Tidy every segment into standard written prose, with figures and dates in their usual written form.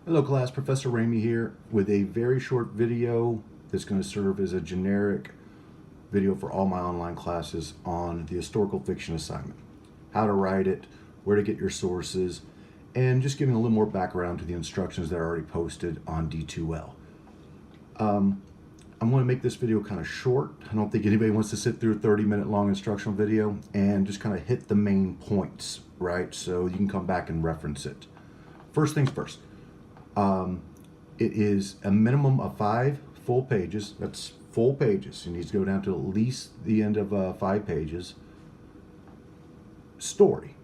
Hello class, Professor Ramey here with a very short video that's going to serve as a generic video for all my online classes on the historical fiction assignment. How to write it, where to get your sources, and just giving a little more background to the instructions that are already posted on D2L. I'm going to make this video kind of short. I don't think anybody wants to sit through a 30-minute long instructional video, and just kind of hit the main points, right? So you can come back and reference it. First things first. It is a minimum of 5 full pages. That's full pages. You need to go down to at least the end of 5 pages. Story.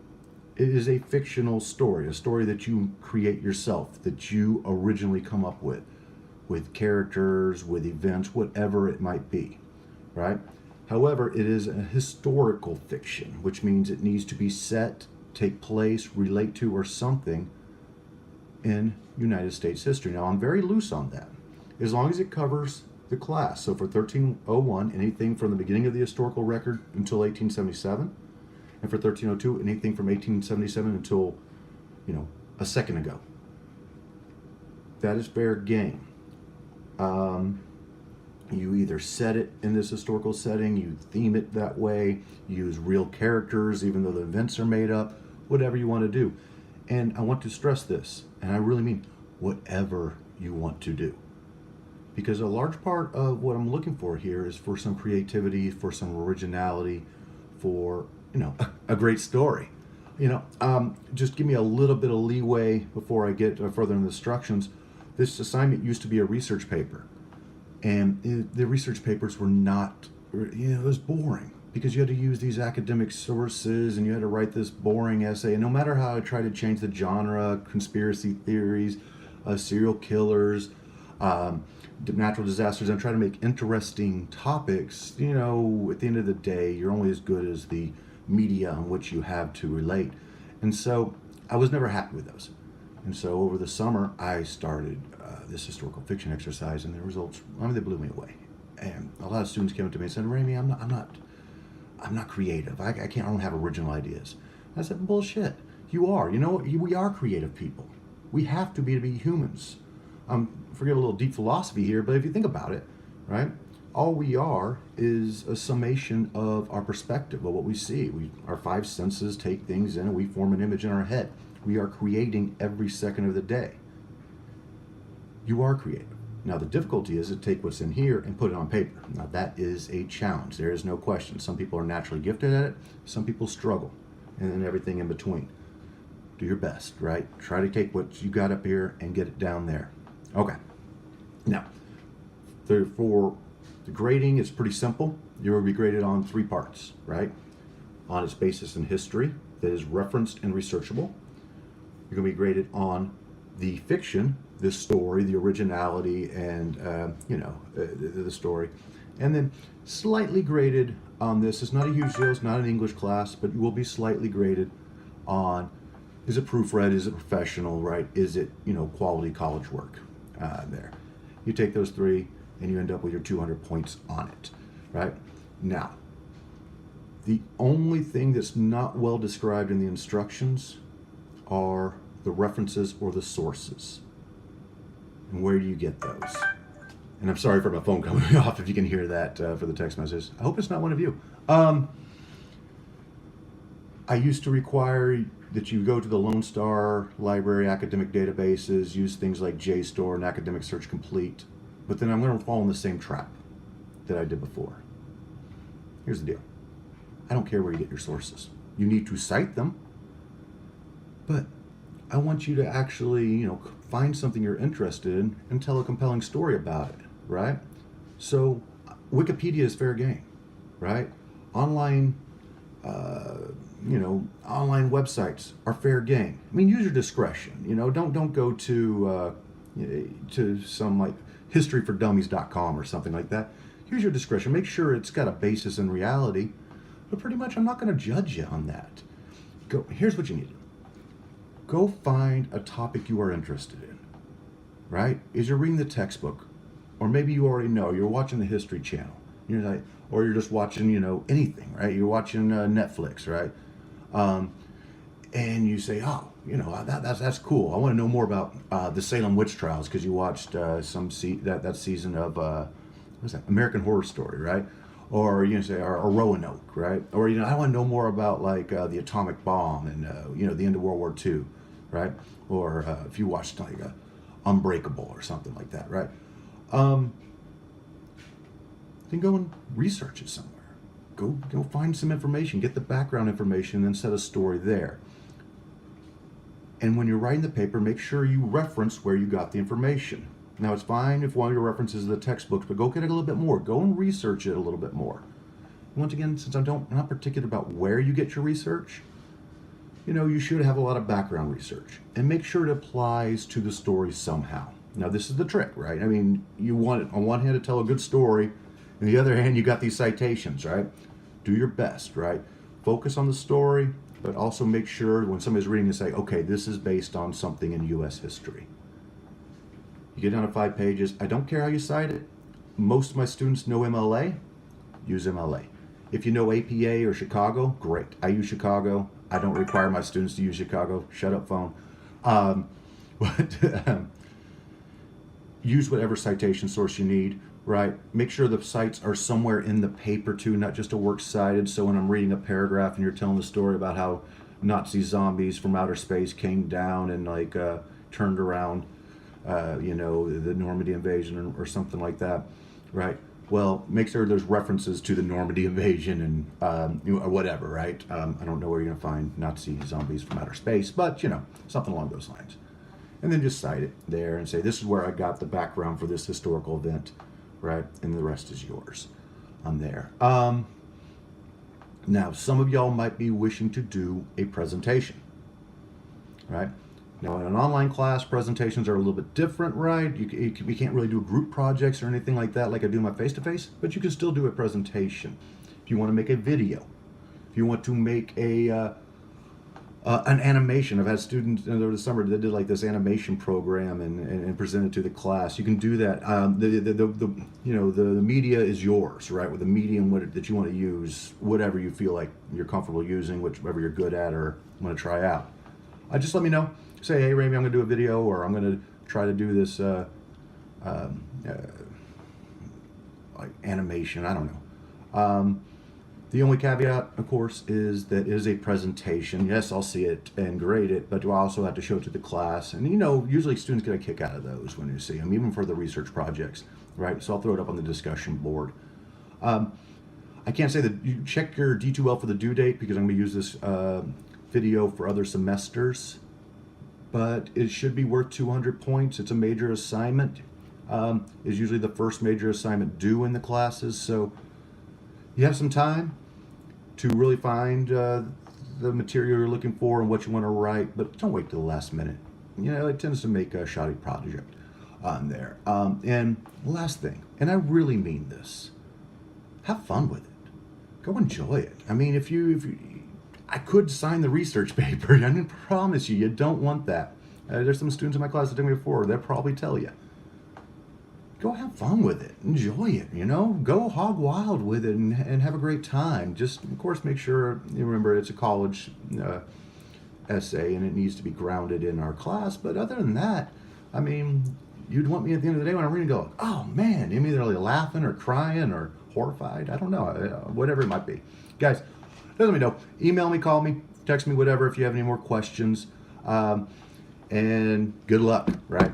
It is a fictional story, a story that you create yourself, that you originally come up with characters, with events, whatever it might be, right? However, it is a historical fiction, which means it needs to be set, take place, relate to, or something in United States history. Now, I'm very loose on that, as long as it covers the class. So for 1301, anything from the beginning of the historical record until 1877, and for 1302, anything from 1877 until, a second ago. That is fair game. You either set it in this historical setting, you theme it that way, use real characters, even though the events are made up, whatever you want to do. And I want to stress this, and I really mean whatever you want to do. Because a large part of what I'm looking for here is for some creativity, for some originality, for, a great story. Just give me a little bit of leeway before I get further in the instructions. This assignment used to be a research paper. And the research papers were not, it was boring, because you had to use these academic sources and you had to write this boring essay. And no matter how I try to change the genre, conspiracy theories, serial killers, natural disasters, and try to make interesting topics, at the end of the day, you're only as good as the media on which you have to relate. And so I was never happy with those. And so over the summer, I started this historical fiction exercise, and the results, they blew me away. And a lot of students came up to me and said, "Ramey, I'm not creative. I don't have original ideas." I said, "Bullshit. You are. We are creative people. We have to be humans." Forget a little deep philosophy here, but if you think about it, right? All we are is a summation of our perspective, of what we see. Our 5 senses take things in, and we form an image in our head. We are creating every second of the day. You are creative. Now, the difficulty is to take what's in here and put it on paper. Now, that is a challenge. There is no question. Some people are naturally gifted at it. Some people struggle, and then everything in between. Do your best, right? Try to take what you got up here and get it down there. Okay. Now, for the grading, it's pretty simple. You will be graded on 3 parts, right? On its basis in history that is referenced and researchable. You're going to be graded on the fiction, the story, the originality, and the story. And then slightly graded on this. It's not a huge deal. It's not an English class, but you will be slightly graded on, is it proofread? Is it professional, right? Is it, quality college work there? You take those 3 and you end up with your 200 points on it, right? Now, the only thing that's not well described in the instructions are the references or the sources. And where do you get those? And I'm sorry for my phone coming off if you can hear that for the text message. I hope it's not one of you. I used to require that you go to the Lone Star Library academic databases, use things like JSTOR and Academic Search Complete, but then I'm going to fall in the same trap that I did before. Here's the deal. I don't care where you get your sources. You need to cite them, but I want you to actually, find something you're interested in and tell a compelling story about it, right? So Wikipedia is fair game, right? Online online websites are fair game. Use your discretion. Don't go to some like historyfordummies.com or something like that. Use your discretion. Make sure it's got a basis in reality. But pretty much, I'm not going to judge you on that. Here's what you need to do. Go find a topic you are interested in, right? As you're reading the textbook, or maybe you already know, you're watching the History Channel. Or you're just watching, anything, right? You're watching Netflix, right? And you say, "Oh, that's cool. I want to know more about the Salem witch trials because you watched that season of what's that, American Horror Story, right? Or say or Roanoke, right? Or I want to know more about like the atomic bomb and the end of World War II, right? Or if you watched like Unbreakable or something like that, right? Then go and research it somewhere. Go find some information, get the background information, and then set a story there. And when you're writing the paper, make sure you reference where you got the information. Now, it's fine if one of your references is the textbooks, but go get it a little bit more. Go and research it a little bit more. Once again, since I'm not particular about where you get your research, you should have a lot of background research. And make sure it applies to the story somehow. Now, this is the trick, right? I mean, you want, on one hand, to tell a good story, and the other hand, you got these citations, right? Do your best, right? Focus on the story, but also make sure when somebody's reading to say, okay, this is based on something in U.S. history. You get down to 5 pages. I don't care how you cite it. Most of my students know MLA. Use MLA. If you know APA or Chicago, great. I use Chicago. I don't require my students to use Chicago. Shut up, phone. Use whatever citation source you need, right? Make sure the cites are somewhere in the paper too, not just a works cited. So when I'm reading a paragraph and you're telling the story about how Nazi zombies from outer space came down and like turned around, the Normandy invasion or something like that, right? Well, make sure there's references to the Normandy invasion and or whatever, right? I don't know where you're gonna find Nazi zombies from outer space, but something along those lines. And then just cite it there and say, this is where I got the background for this historical event, right? And the rest is yours on there. Now, some of y'all might be wishing to do a presentation, right? Now, in an online class, presentations are a little bit different, right? You can't really do group projects or anything like that like I do my face-to-face, but you can still do a presentation. If you want to make a video, if you want to make an animation. I've had students over the summer that did like this animation program and presented to the class. You can do that. The media is yours, right? With the medium that you want to use, whatever you feel like you're comfortable using, whichever you're good at or want to try out. Just let me know. Say, hey, Ramey, I'm going to do a video, or I'm going to try to do this like animation. I don't know. The only caveat, of course, is that it is a presentation. Yes, I'll see it and grade it, but I also have to show it to the class. And usually students get a kick out of those when you see them, even for the research projects, right? So I'll throw it up on the discussion board. I can't say that you check your D2L for the due date because I'm going to use this video for other semesters, but it should be worth 200 points. It's a major assignment. Is usually the first major assignment due in the classes, so you have some time to really find the material you're looking for and what you want to write, but don't wait till the last minute. It tends to make a shoddy project on there. And last thing, and I really mean this, have fun with it. Go enjoy it. I mean, if you I could sign the research paper. I can promise you don't want that. There's some students in my class that did me before. They'll probably tell you. Go have fun with it. Enjoy it, Go hog wild with it and have a great time. Just, of course, make sure you remember it's a college essay and it needs to be grounded in our class. But other than that, I mean, you'd want me at the end of the day when I'm reading go, oh, man, I'm either laughing or crying or horrified. I don't know, whatever it might be. Guys, let me know. Email me, call me, text me, whatever if you have any more questions. And good luck, right?